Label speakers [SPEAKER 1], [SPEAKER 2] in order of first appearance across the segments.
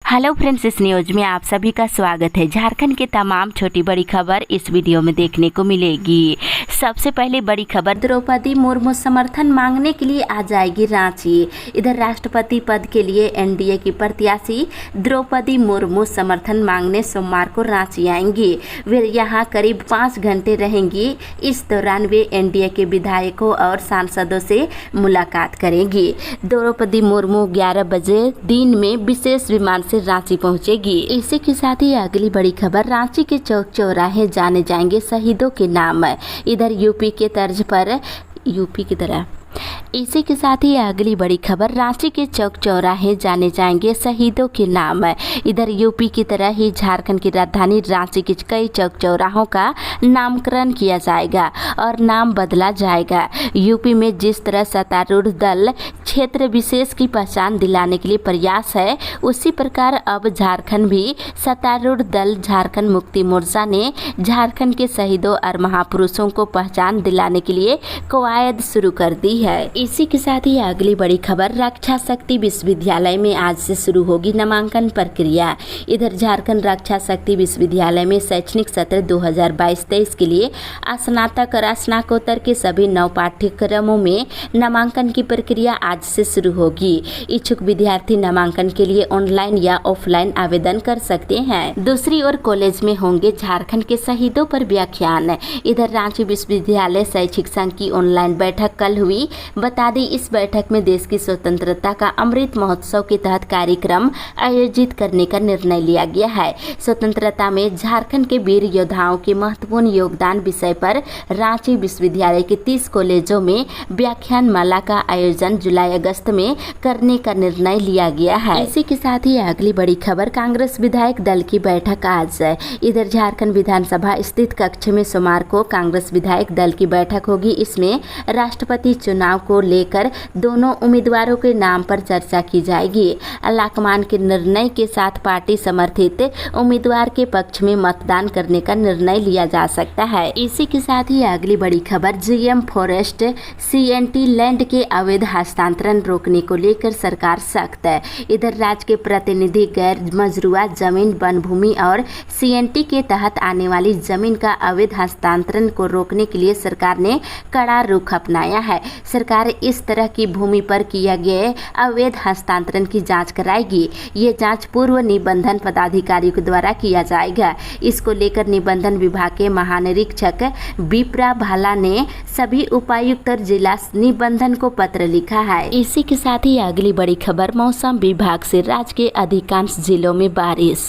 [SPEAKER 1] Hello friends, इस news में आप सभी का स्वागत है। झारखंड की तमाम छोटी बड़ी खबर इस वीडियो में देखने को मिलेगी। सबसे पहले बड़ी खबर, द्रौपदी मुर्मू समर्थन मांगने के लिए आ जाएगी रांची। इधर राष्ट्रपति पद के लिए एनडीए की प्रत्याशी द्रौपदी मुर्मू समर्थन मांगने सोमवार को रांची आएंगी। वे यहां करीब 5 घंटे रहेंगी। इस दौरान वे एनडीए के विधायकों और सांसदों से मुलाकात करेंगी। द्रौपदी मुर्मू 11 बजे दिन में विशेष विमान से रांची पहुंचेगी। इसी के साथ ही अगली बड़ी खबर, रांची के चौक चौराहे जाने जाएंगे शहीदों के नाम। इधर यूपी के तर्ज पर यूपी की तरह इसी के साथ ही अगली बड़ी खबर, रांची के चौक चौराहे जाने जाएंगे शहीदों के नाम। इधर यूपी की तरह ही झारखंड की राजधानी रांची के कई चौक चौराहों का नामकरण किया जाएगा और नाम बदला जाएगा। यूपी में जिस तरह सत्तारूढ़ दल क्षेत्र विशेष की पहचान दिलाने के लिए प्रयास है, उसी प्रकार अब झारखंड भी सत्तारूढ़ दल झारखंड मुक्ति मोर्चा ने झारखंड के शहीदों और महापुरुषों को पहचान दिलाने के लिए कवायद शुरू कर दी है। इसी के साथ ही अगली बड़ी खबर, रक्षा शक्ति विश्वविद्यालय में आज से शुरू होगी नामांकन प्रक्रिया। इधर झारखंड रक्षा शक्ति विश्वविद्यालय में शैक्षणिक सत्र 2022-23 के लिए स्नातक और स्नातकोत्तर के सभी 9 पाठ्यक्रमों में नामांकन की प्रक्रिया आज से शुरू होगी। इच्छुक विद्यार्थी नामांकन के लिए ऑनलाइन या ऑफलाइन आवेदन कर सकते हैं। दूसरी ओर कॉलेज में होंगे झारखंड के शहीदों पर व्याख्यान। इधर रांची विश्वविद्यालय शैक्षिक संघ की ऑनलाइन बैठक कल हुई। बता दें, इस बैठक में देश की स्वतंत्रता का अमृत महोत्सव के तहत कार्यक्रम आयोजित करने का निर्णय लिया गया है। स्वतंत्रता में झारखंड के वीर योद्धाओं के महत्वपूर्ण योगदान विषय पर रांची विश्वविद्यालय के 30 कॉलेजों में व्याख्यान माला का आयोजन जुलाई-अगस्त में करने का निर्णय लिया गया है। इसी के साथ ही अगली बड़ी खबर, कांग्रेस विधायक दल की बैठक आज। इधर झारखंड विधानसभा स्थित कक्ष में सोमवार को कांग्रेस विधायक दल की बैठक होगी। इसमें राष्ट्रपति चुनाव को लेकर दोनों उम्मीदवारों के नाम पर चर्चा की जाएगी। अलाकमान के निर्णय के साथ पार्टी समर्थित उम्मीदवार के पक्ष में मतदान करने का निर्णय लिया जा सकता है। इसी के साथ ही अगली बड़ी खबर, जीएम फॉरेस्ट सीएनटी लैंड के अवैध हस्तांतरण रोकने को लेकर सरकार सख्त है। इधर राज्य के प्रतिनिधि गैर मजरूआ जमीन, वन भूमि और सीएनटी के तहत आने वाली जमीन का अवैध हस्तांतरण को रोकने के लिए सरकार ने कड़ा रुख अपनाया है। सरकार इस तरह की भूमि पर किया गया अवैध हस्तांतरण की जांच कराएगी। ये जांच पूर्व निबंधन पदाधिकारियों के द्वारा किया जाएगा। इसको लेकर निबंधन विभाग के महानिरीक्षक विप्रा भाला ने सभी उपायुक्त और जिला निबंधन को पत्र लिखा है। इसी के साथ ही अगली बड़ी खबर, मौसम विभाग से राज्य के अधिकांश जिलों में बारिश।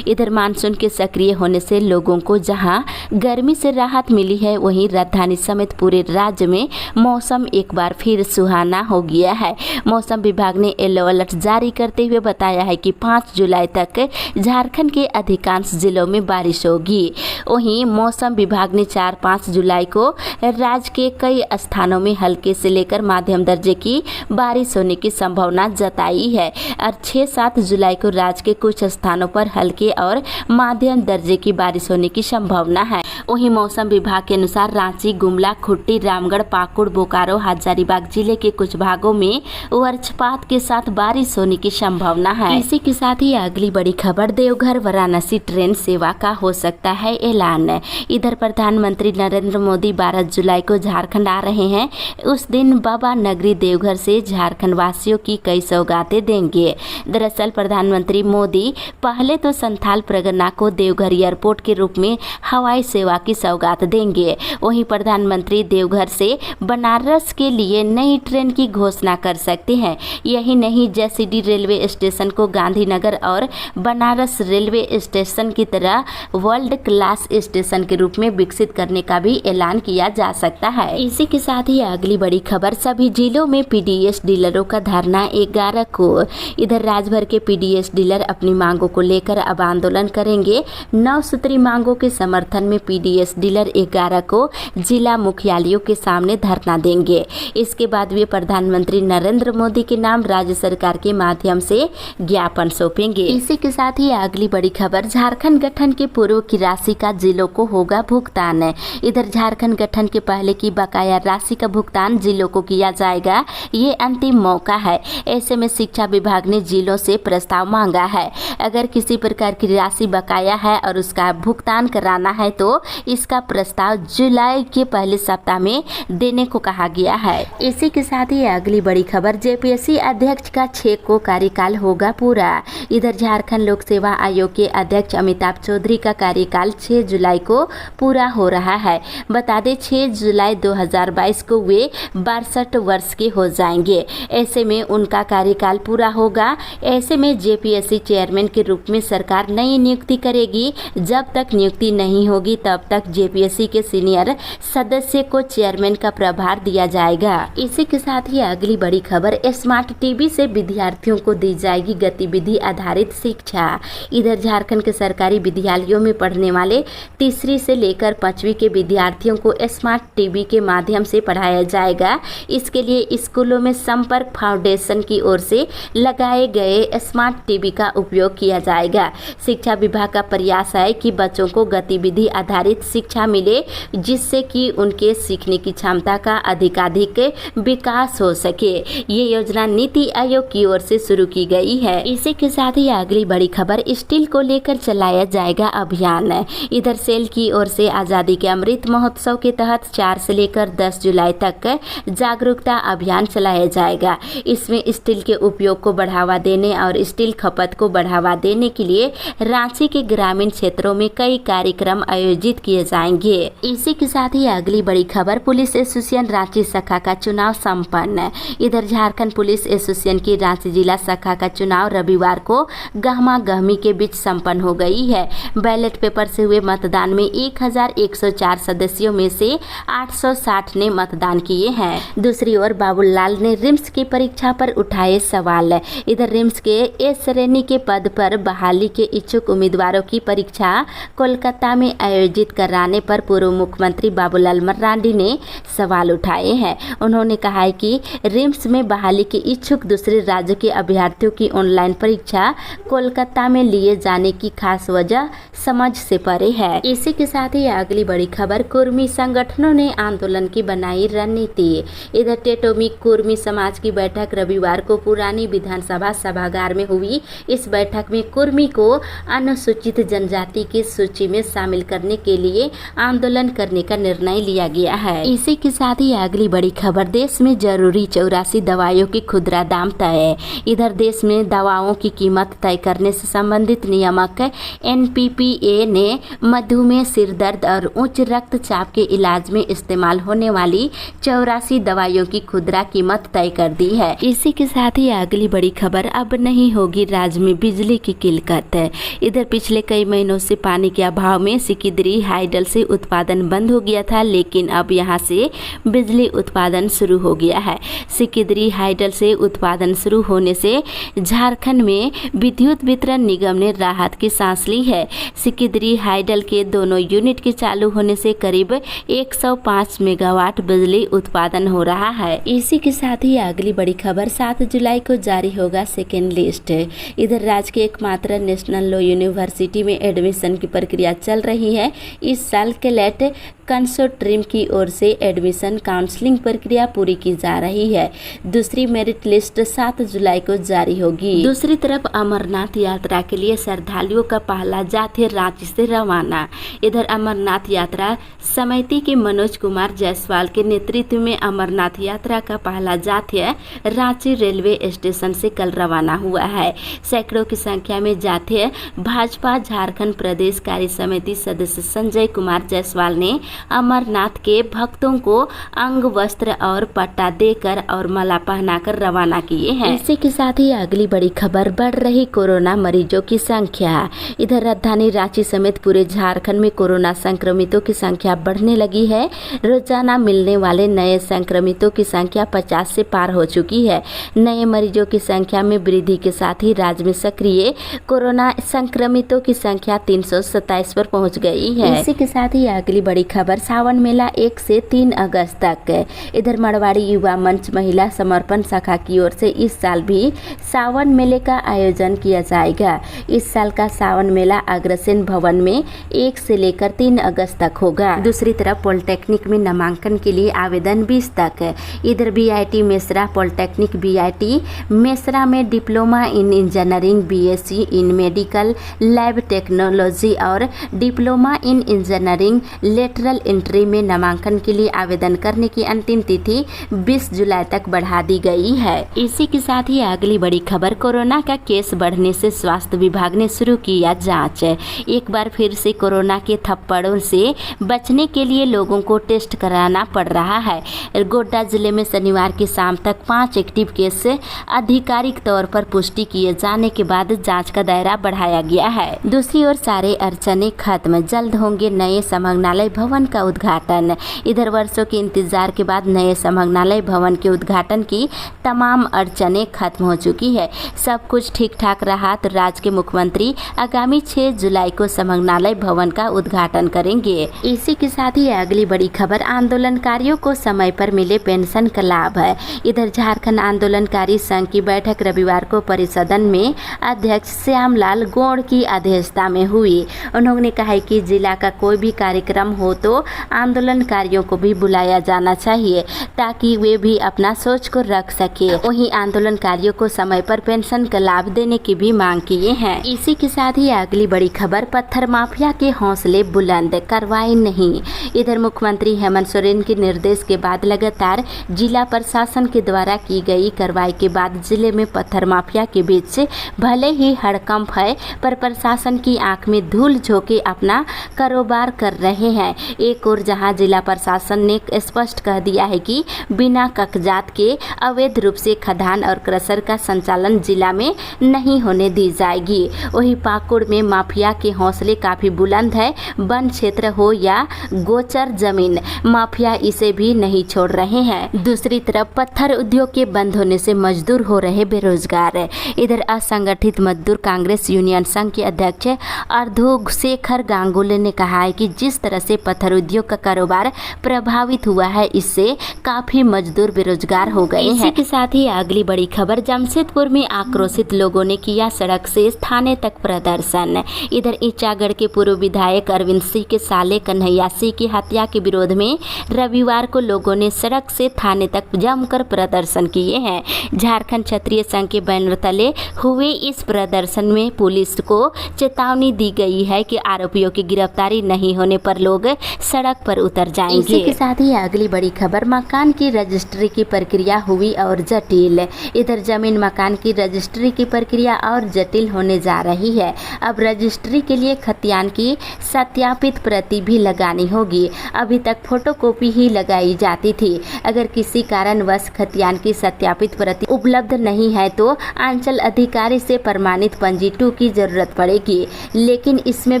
[SPEAKER 1] इधर मानसून के सक्रिय होने से लोगों को जहां गर्मी से राहत मिली है, वहीं राजधानी समेत पूरे राज्य में मौसम एक बार फिर सुहाना हो गया है। मौसम विभाग ने येलो अलर्ट जारी करते हुए बताया है कि 5 जुलाई तक झारखंड के अधिकांश जिलों में बारिश होगी। वहीं मौसम विभाग ने 4-5 जुलाई को राज्य के कई स्थानों में हल्के से लेकर माध्यम दर्जे की बारिश होने की संभावना जताई है और 6-7 जुलाई को राज्य के कुछ स्थानों पर हल्के और माध्यम दर्जे की बारिश होने की संभावना है। वहीं मौसम विभाग के अनुसार रांची, गुमला, खुट्टी, रामगढ़, पाकुड़, बोकारो, हजारीबाग जिले के कुछ भागों में वज्रपात के साथ बारिश होने की संभावना है। इसी के साथ ही अगली बड़ी खबर, देवघर वाराणसी ट्रेन सेवा का हो सकता है ऐलान। इधर प्रधानमंत्री नरेंद्र मोदी 12 जुलाई को झारखंड आ रहे हैं। उस दिन बाबा नगरी देवघर से झारखंड वासियों की कई सौगातें देंगे। दरअसल प्रधानमंत्री मोदी पहले तो संथाल परगना को देवघर एयरपोर्ट के रूप में हवाई सेवा की सौगात देंगे। वहीं प्रधानमंत्री देवघर से बनारस के लिए नई ट्रेन की घोषणा कर सकते हैं। यही नहीं, जैसीडी रेलवे स्टेशन को गांधीनगर और बनारस रेलवे स्टेशन की तरह वर्ल्ड क्लास स्टेशन के रूप में विकसित करने का भी ऐलान किया जा सकता है। इसी के साथ ही अगली बड़ी खबर, सभी जिलों में पीडीएस डीलरों का धरना 11 को। इधर राज्य भर के पीडीएस डीलर अपनी मांगों को लेकर अब आंदोलन करेंगे। 9 सूत्री मांगों के समर्थन में पीडीएस TDS डीलर 11 को जिला मुख्यालयों के सामने धरना देंगे। इसके बाद वे प्रधानमंत्री नरेंद्र मोदी के नाम राज्य सरकार के माध्यम से ज्ञापन सौंपेंगे। इसी के साथ ही अगली बड़ी खबर, झारखंड गठन के पूर्व की राशि का जिलों को होगा भुगतान। इधर झारखंड गठन के पहले की बकाया राशि का भुगतान जिलों को किया जाएगा। ये अंतिम मौका है। ऐसे में शिक्षा विभाग ने जिलों से प्रस्ताव मांगा है। अगर किसी प्रकार की राशि बकाया है और उसका भुगतान कराना है तो इसका प्रस्ताव जुलाई के पहले सप्ताह में देने को कहा गया है। इसी के साथ ही अगली बड़ी खबर, JPSC अध्यक्ष का 6 को कार्यकाल होगा पूरा। इधर झारखंड लोक सेवा आयोग के अध्यक्ष अमिताभ चौधरी का कार्यकाल 6 जुलाई को पूरा हो रहा है। बता दें 6 जुलाई 2022 को वे 62 वर्ष के हो जाएंगे। ऐसे में उनका कार्यकाल पूरा होगा। ऐसे में JPSC चेयरमैन के रूप में सरकार नई नियुक्ति करेगी। जब तक नियुक्ति नहीं होगी तब तक JPSC के सीनियर सदस्य को चेयरमैन का प्रभार दिया जाएगा। इसी के साथ ही अगली बड़ी खबर, स्मार्ट टीवी से विद्यार्थियों को दी जाएगी गतिविधि आधारित शिक्षा। इधर झारखंड के सरकारी विद्यालयों में पढ़ने वाले तीसरी से लेकर 5वीं के विद्यार्थियों को स्मार्ट टीवी के माध्यम से पढ़ाया जाएगा। इसके लिए स्कूलों में संपर्क फाउंडेशन की ओर से लगाए गए स्मार्ट टीवी का उपयोग किया जाएगा। शिक्षा विभाग का प्रयास है कि बच्चों को गतिविधि आधारित शिक्षा मिले, जिससे कि उनके सीखने की क्षमता का अधिकाधिक विकास हो सके। ये योजना नीति आयोग की ओर से शुरू की गई है। इसी के साथ ही अगली बड़ी खबर, स्टील को लेकर चलाया जाएगा अभियान। इधर सेल की ओर से आजादी के अमृत महोत्सव के तहत 4 से लेकर 10 जुलाई तक जागरूकता अभियान चलाया जाएगा। इसमें स्टील के उपयोग को बढ़ावा देने और स्टील खपत को बढ़ावा देने के लिए रांची के ग्रामीण क्षेत्रों में कई कार्यक्रम आयोजित किए जाएंगे। इसी के साथ ही अगली बड़ी खबर, पुलिस एसोसिएशन रांची शाखा का चुनाव संपन्न। इधर झारखंड पुलिस एसोसिएशन की रांची जिला शाखा का चुनाव रविवार को गहमा गहमी के बीच संपन्न हो गई है। बैलेट पेपर से हुए मतदान में 1104 सदस्यों में से 860 ने मतदान किए हैं। दूसरी ओर बाबूलाल ने रिम्स की परीक्षा पर उठाए सवाल। इधर रिम्स के ए श्रेणी के पद पर बहाली के इच्छुक उम्मीदवारों की परीक्षा कोलकाता में आयोजित कराने पर पूर्व मुख्यमंत्री बाबूलाल मरांडी ने सवाल उठाए हैं। उन्होंने कहा है कि रिम्स में बहाली के इच्छुक दूसरे राज्य के अभ्यर्थियों की ऑनलाइन परीक्षा कोलकाता में लिए जाने की खास वजह समझ से परे है। इसी के साथ ही अगली बड़ी खबर, कुर्मी संगठनों ने आंदोलन की बनाई रणनीति। इधर टेटोमी कुर्मी समाज की बैठक रविवार को पुरानी विधानसभा सभागार में हुई। इस बैठक में कुर्मी को अनुसूचित जनजाति की सूची में शामिल करने के लिए आंदोलन करने का निर्णय लिया गया है। इसी के साथ ही अगली बड़ी खबर, देश में जरूरी 84 दवाइयों की खुदरा दाम तय। इधर देश में दवाओं की कीमत तय करने से संबंधित नियामक NPPA ने मधुमेह, सिर दर्द और उच्च रक्तचाप के इलाज में इस्तेमाल होने वाली 84 दवाइयों की खुदरा कीमत तय कर दी है। इसी के साथ ही अगली बड़ी खबर, अब नहीं होगी राज्य में बिजली की किल्लत। इधर पिछले कई महीनों से पानी के अभाव में सिकिदरी हाइडल से उत्पादन बंद हो गया था, लेकिन अब यहां से बिजली उत्पादन शुरू हो गया है। सिकिदरी हाइडल से उत्पादन शुरू होने से झारखंड में विद्युत वितरण निगम ने राहत की सांस ली है। सिकिदरी हाइडल के दोनों यूनिट के चालू होने से करीब 105 मेगावाट बिजली उत्पादन हो रहा है। इसी के साथ ही अगली बड़ी खबर, 7 जुलाई को जारी होगा सेकेंड लिस्ट। इधर राज्य के एकमात्र नेशनल लॉ यूनिवर्सिटी में एडमिशन की प्रक्रिया चल रही है। इस साल के लेट कंसोर्टियम की ओर से एडमिशन काउंसलिंग प्रक्रिया पूरी की जा रही है। दूसरी मेरिट लिस्ट 7 जुलाई को जारी होगी। दूसरी तरफ अमरनाथ यात्रा के लिए श्रद्धालुओं का पहला जाथ्या रांची से रवाना। इधर अमरनाथ यात्रा समिति के मनोज कुमार जायसवाल के नेतृत्व में अमरनाथ यात्रा का पहला जाथ्या रांची रेलवे स्टेशन से कल रवाना हुआ है। सैकड़ों की संख्या में जाथ्या भाजपा झारखंड प्रदेश कार्य समिति सदस्य संजय कुमार जायसवाल ने अमरनाथ के भक्तों को अंग वस्त्र और पट्टा देकर और माला पहनाकर रवाना किए हैं। इसी के साथ ही अगली बड़ी खबर, बढ़ रही कोरोना मरीजों की संख्या। इधर राजधानी रांची समेत पूरे झारखंड में कोरोना संक्रमितों की संख्या बढ़ने लगी है। रोजाना मिलने वाले नए संक्रमितों की संख्या 50 से पार हो चुकी है। नए मरीजों की संख्या में वृद्धि के साथ ही राज्य में सक्रिय कोरोना संक्रमितों की संख्या 327 पर पहुंच गई है। इसी के साथ ही अगली बड़ी खबर, सावन मेला 1 से 3 अगस्त तक। इधर मड़वाड़ी युवा मंच महिला समर्पण शाखा की ओर से इस साल भी सावन मेले का आयोजन किया जाएगा। इस साल का सावन मेला अग्रसेन भवन में 1 से लेकर 3 अगस्त तक होगा। दूसरी तरफ पॉलिटेक्निक में नामांकन के लिए आवेदन 20 तक। इधर BIT Mesra polytechnic BIT Mesra में diploma in engineering, BSc in medical lab technology और diploma in engineering lateral entry में नामांकन के लिए आवेदन करने की अंतिम तिथि 20 जुलाई तक बढ़ा दी गई है। इसी के साथ ही अगली बड़ी खबर, कोरोना का केस बढ़ने से स्वास्थ्य विभाग ने शुरू किया जांच। एक बार फिर से कोरोना के थप्पड़ों से बचने के लिए लोगों को टेस्ट कराना पड़ रहा है। गोड्डा जिले में शनिवार की शाम तक 5 एक्टिव केस आधिकारिक तौर पर पुष्टि किए जाने के बाद जांच का दायरा बढ़ाया गया है। दूसरी ओर सारे अड़चने खत्म, जल्द होंगे नए समग्नालय भवन का उद्घाटन। इधर वर्षों के इंतजार के बाद नए समग्नालय भवन के उद्घाटन की तमाम अड़चने खत्म हो चुकी है। सब कुछ ठीक ठाक रहा तो राज्य के मुख्यमंत्री आगामी 6 जुलाई को समग्नालय भवन का उद्घाटन करेंगे। इसी के साथ ही अगली बड़ी खबर, आंदोलनकारियों को समय पर मिले पेंशन का लाभ है। इधर झारखंड आंदोलनकारी संघ की बैठक रविवार को परिसदन में अध्यक्ष श्यामलाल गौड़ की अध्यक्षता में हुई। उन्होंने कहा कि जिला का कोई भी कार्यक्रम हो तो आंदोलनकारियों को भी बुलाया जाना चाहिए ताकि वे भी अपना सोच को रख सके। वहीं आंदोलनकारियों को समय पर पेंशन का लाभ देने की भी मांग किए हैं। इसी के साथ ही अगली बड़ी खबर, पत्थर माफिया के हौसले बुलंद, कार्रवाई नहीं। इधर मुख्यमंत्री हेमंत सोरेन के निर्देश के बाद लगातार जिला प्रशासन के द्वारा की गई कार्रवाई के बाद जिले में पत्थर माफिया के बीच भले ही हड़कंप है पर प्रशासन की आंख में धूल झोंके अपना कारोबार कर रहे हैं। एक और जहां जिला प्रशासन ने स्पष्ट कह दिया है कि बिना कागजात के अवैध रूप से खदान और क्रशर का संचालन जिला में नहीं होने दी जाएगी। वही पाकुड़ में माफिया के हौसले काफी बुलंद है। वन क्षेत्र हो या गोचर जमीन, माफिया इसे भी नहीं छोड़ रहे हैं। दूसरी तरफ पत्थर उद्योग के बंद होने से मजदूर हो रहे बेरोजगार। इधर असंगठित मजदूर कांग्रेस यूनियन संघ के अध्यक्ष अर्धो शेखर गांगुली ने कहा है कि जिस तरह से पत्थर उद्योग का कारोबार प्रभावित हुआ है, इससे काफी मजदूर बेरोजगार हो गए हैं। इसी के साथ ही अगली बड़ी खबर, जमशेदपुर में आक्रोशित लोगों ने किया सड़क से थाने तक प्रदर्शन। इधर ईचागढ़ के पूर्व विधायक अरविंद सिंह के साले कन्हैया सिंह की हत्या के विरोध में रविवार को लोगों ने सड़क से थाने तक जमकर प्रदर्शन किए हैं। झारखंड क्षत्रिय संघ के बैनर तले हुए इस प्रदर्शन में पुलिस को चेतावनी दी गई है कि आरोपियों की गिरफ्तारी नहीं होने पर लोग सड़क पर उतर जाएंगे। इसी के साथ ही अगली बड़ी खबर, मकान की रजिस्ट्री की प्रक्रिया हुई और जटिल। इधर जमीन मकान की रजिस्ट्री की प्रक्रिया और जटिल होने जा रही है। अब रजिस्ट्री के लिए खतियान की सत्यापित प्रति भी लगानी होगी। अभी तक फोटोकॉपी ही लगाई जाती थी। अगर किसी कारणवश खतियान की सत्यापित प्रति उपलब्ध नहीं है तो अंचल अधिकारी से प्रमाणित पंजी 2 की जरूरत पड़ेगी, लेकिन इसमें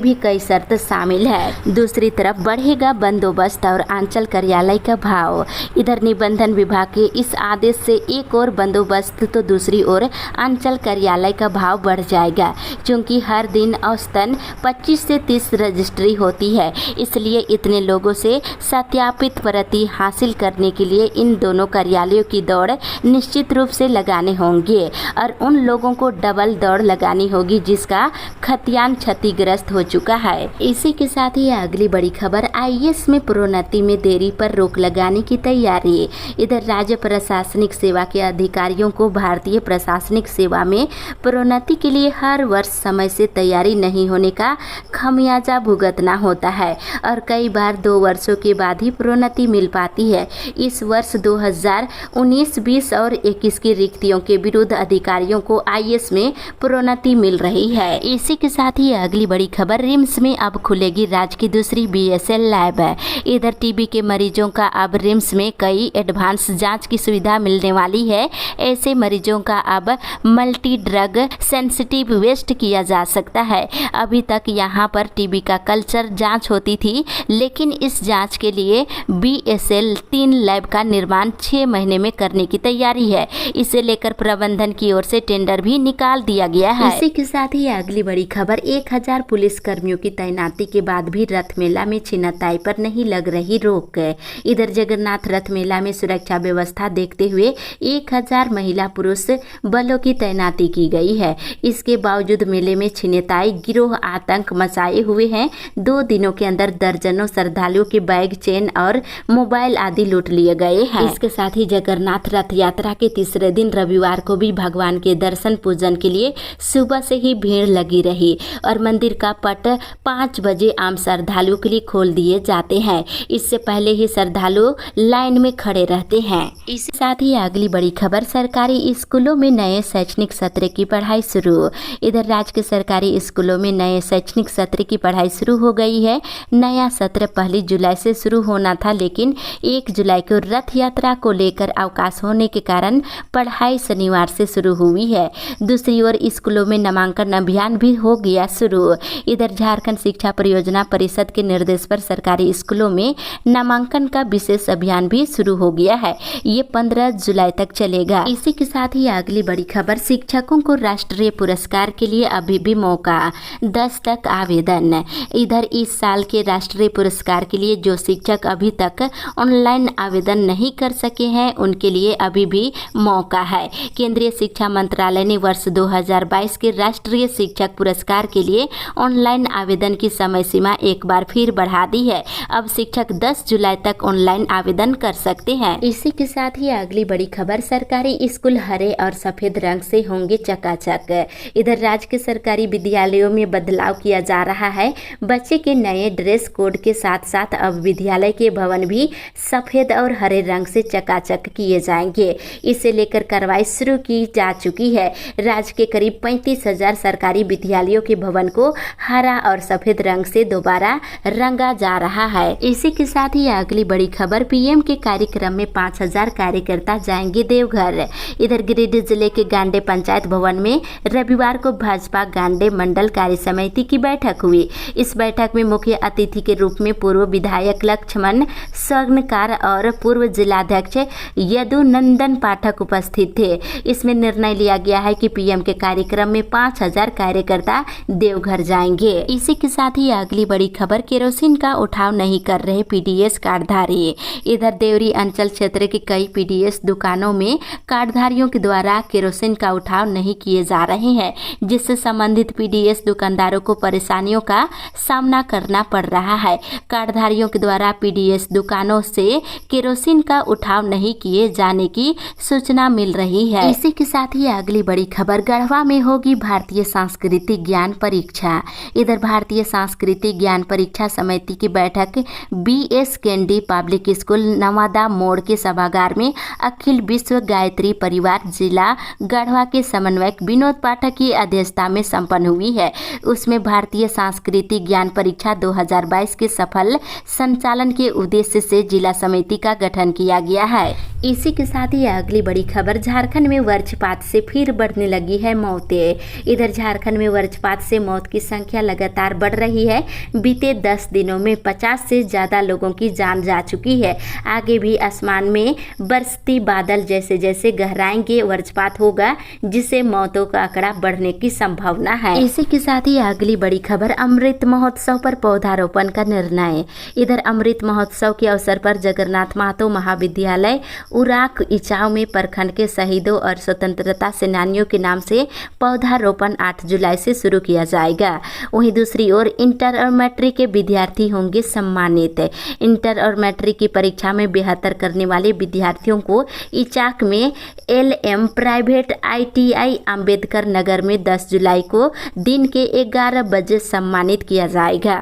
[SPEAKER 1] भी कई शर्त शामिल है। दूसरी तरफ बढ़ेगा बंदोबस्त और अंचल कार्यालय का भाव। इधर निबंधन विभाग के इस आदेश से एक और बंदोबस्त तो दूसरी ओर अंचल कार्यालय का भाव बढ़ जाएगा, क्योंकि हर दिन औसतन 25 से 30 रजिस्ट्री होती है। इसलिए इतने लोगों से सत्यापित प्रति हासिल करने के लिए इन दोनों कार्यालयों की दौड़ निश्चित रूप से लगाने होंगे और उन लोगों को डबल दौड़ लगानी होगी जिसका खतियान क्षतिग्रस्त हो चुका है। इसी के साथ ही अगली बड़ी खबर, आईएएस में प्रोन्नति में देरी पर रोक लगाने की तैयारी। इधर राज्य प्रशासनिक सेवा के अधिकारियों को भारतीय प्रशासनिक सेवा में प्रोन्नति के लिए हर वर्ष समय से तैयारी नहीं होने का खमियाजा भुगतना होता है और कई बार 2 वर्षों के बाद ही प्रोन्नति मिल पाती है। इस वर्ष 2019, 20 और 21 की रिक्तियों के विरुद्ध अधिकारियों को आईएएस में प्रोन्नति मिल रही है। इसी के साथ ही अगली बड़ी खबर, रिम्स में अब खुलेगी राज्य की दूसरी बीएसएल लैब। इधर टीबी के मरीजों का अब रिम्स में कई एडवांस जांच की सुविधा मिलने वाली है। ऐसे मरीजों का अब मल्टी ड्रग सेंसिटिव वेस्ट किया जा सकता है। अभी तक यहाँ पर टीबी का कल्चर जांच होती थी, लेकिन इस जांच के लिए BSL 3 लैब का निर्माण 6 महीने में करने की तैयारी है। इसे लेकर प्रबंधन की ओर से टेंडर भी निकाल दिया गया है। इसी के साथ ही अगली बड़ी खबर, 1000 पुलिस कर्मियों की तैनाती के बाद भी रथ मेला में छिनताई पर नहीं लग रही रोक। इधर जगन्नाथ रथ मेला में सुरक्षा व्यवस्था देखते हुए 1000 महिला पुरुष बलों की तैनाती की गई है। इसके बावजूद मेले में छिनताई गिरोह आतंक मचाए हुए हैं। 2 दिनों के अंदर दर्जनों श्रद्धालुओं के बैग, चेन और मोबाइल आदि लूट लिए गए हैं। इसके साथ ही जगन्नाथ रथ यात्रा के तीसरे दिन रविवार को भी भगवान के दर्शन पूजन के लिए सुबह से ही भीड़ लगी रही और मंदिर का पट 5 बजे आम श्रद्धालुओं के लिए खोल दिए जाते हैं। इससे पहले ही श्रद्धालु लाइन में खड़े रहते हैं। इसके साथ ही अगली बड़ी खबर, सरकारी स्कूलों में नए शैक्षणिक सत्र की पढ़ाई शुरू। इधर राज्य के सरकारी स्कूलों में नए शैक्षणिक सत्र की पढ़ाई शुरू हो गई है। नया सत्र 1 जुलाई से शुरू होना था, लेकिन 1 जुलाई को रथ यात्रा को लेकर अवकाश होने के कारण पढ़ाई शनिवार से शुरू हुई है। दूसरी ओर स्कूलों में नामांकन अभियान भी हो गया शुरू। इधर झारखंड शिक्षा परियोजना परिषद के निर्देश पर सरकारी स्कूलों में नामांकन का विशेष अभियान भी शुरू हो गया है। ये 15 जुलाई तक चलेगा। इसी के साथ ही अगली बड़ी खबर, शिक्षकों को राष्ट्रीय पुरस्कार के लिए अभी भी मौका, 10 तक आवेदन। इधर इस साल के राष्ट्रीय पुरस्कार के लिए जो शिक्षक अभी तक ऑनलाइन आवेदन नहीं कर सके हैं, उनके लिए अभी भी मौका है। केंद्रीय शिक्षा मंत्रालय ने वर्ष 2022 के राष्ट्रीय शिक्षक पुरस्कार के लिए ऑनलाइन आवेदन की समय सीमा एक बार फिर बढ़ा दी है। अब शिक्षक 10 जुलाई तक ऑनलाइन आवेदन कर सकते हैं। इसी के साथ ही अगली बड़ी खबर, सरकारी स्कूल हरे और सफेद रंग से होंगे चकाचक। इधर राज्य के सरकारी विद्यालयों में बदलाव किया जा रहा है। बच्चे के नए ड्रेस कोड के साथ साथ अब विद्यालय के भवन भी सफेद और हरे रंग से चकाचक किए जाएंगे। इसे लेकर कार्रवाई शुरू की जा चुकी है। राज्य के करीब 35,000 सरकारी विद्यालयों के भवन को हरा और सफेद रंग से दोबारा रंगा जा रहा है। इसी के साथ ही अगली बड़ी खबर, पीएम के कार्यक्रम में 5000 कार्यकर्ता जाएंगे देवघर। इधर गिरिडीह जिले के गांडे पंचायत भवन में रविवार को भाजपा गांडे मंडल कार्य समिति की बैठक हुई। इस बैठक में मुख्य अतिथि के रूप में पूर्व विधायक लक्ष्मण स्वर्णकार और पूर्व जिलाध्यक्ष यदुनंदन पाठक उपस्थित थे। इसमें निर्णय लिया गया है कि पीएम के कार्यक्रम में 5000 कार्यकर्ता देवघर जाएंगे। इसी के साथ ही अगली बड़ी खबर, केरोसिन का उठाव नहीं कर रहे पीडीएस कार्डधारी। इधर देवरी अंचल क्षेत्र के कई पीडीएस दुकानों में कार्डधारियों के द्वारा केरोसिन का उठाव नहीं किए जा रहे हैं, जिससे संबंधित पीडीएस दुकानदारों को परेशानियों का सामना करना पड़ रहा है। कार्डधारियों के द्वारा पीडीएस दुकानों से केरोसिन का उठाव नहीं किए जाने की सूचना मिल रही है। इसी के साथ ही अगली बड़ी खबर, गढ़वा में होगी भारतीय सांस्कृतिक ज्ञान परीक्षा। इधर भारतीय सांस्कृतिक ज्ञान परीक्षा समिति की बैठक BS candy public school Nawada मोड़ के सभागार में अखिल विश्व गायत्री परिवार जिला गढ़वा के समन्वयक विनोद पाठक की अध्यक्षता में संपन्न हुई है। उसमें भारतीय सांस्कृतिक ज्ञान परीक्षा 2022 के सफल संचालन के उद्देश्य से जिला समिति का गठन किया गया है। इसी के साथ ही अगली बड़ी खबर, झारखंड में वज्रपात से फिर बढ़ने लगी है मौतें। इधर झारखंड में वज्रपात से मौत की संख्या लगातार बढ़ रही है। बीते 10 दिनों में 50 से ज़्यादा लोगों की जान जा चुकी है। आगे भी आसमान में बरसती बादल जैसे जैसे गहराएंगे वज्रपात होगा, जिससे मौतों का आंकड़ा बढ़ने की संभावना है। इसी के साथ ही अगली बड़ी खबर, अमृत महोत्सव पर पौधारोपण का निर्णय। इधर अमृत महोत्सव के अवसर पर जगन्नाथ महतो महाविद्यालय उराक इचाव में प्रखंड के शहीदों और स्वतंत्रता सेनानियों के नाम से पौधारोपण 8 जुलाई से शुरू किया जाएगा। वहीं दूसरी ओर इंटर और मैट्रिक के विद्यार्थी होंगे सम्मानित। इंटर और मैट्रिक की परीक्षा में बेहतर करने वाले विद्यार्थियों को इचाक में LM private ITI Ambedkar Nagar में 10 जुलाई को दिन के 11 बजे सम्मानित किया जाएगा।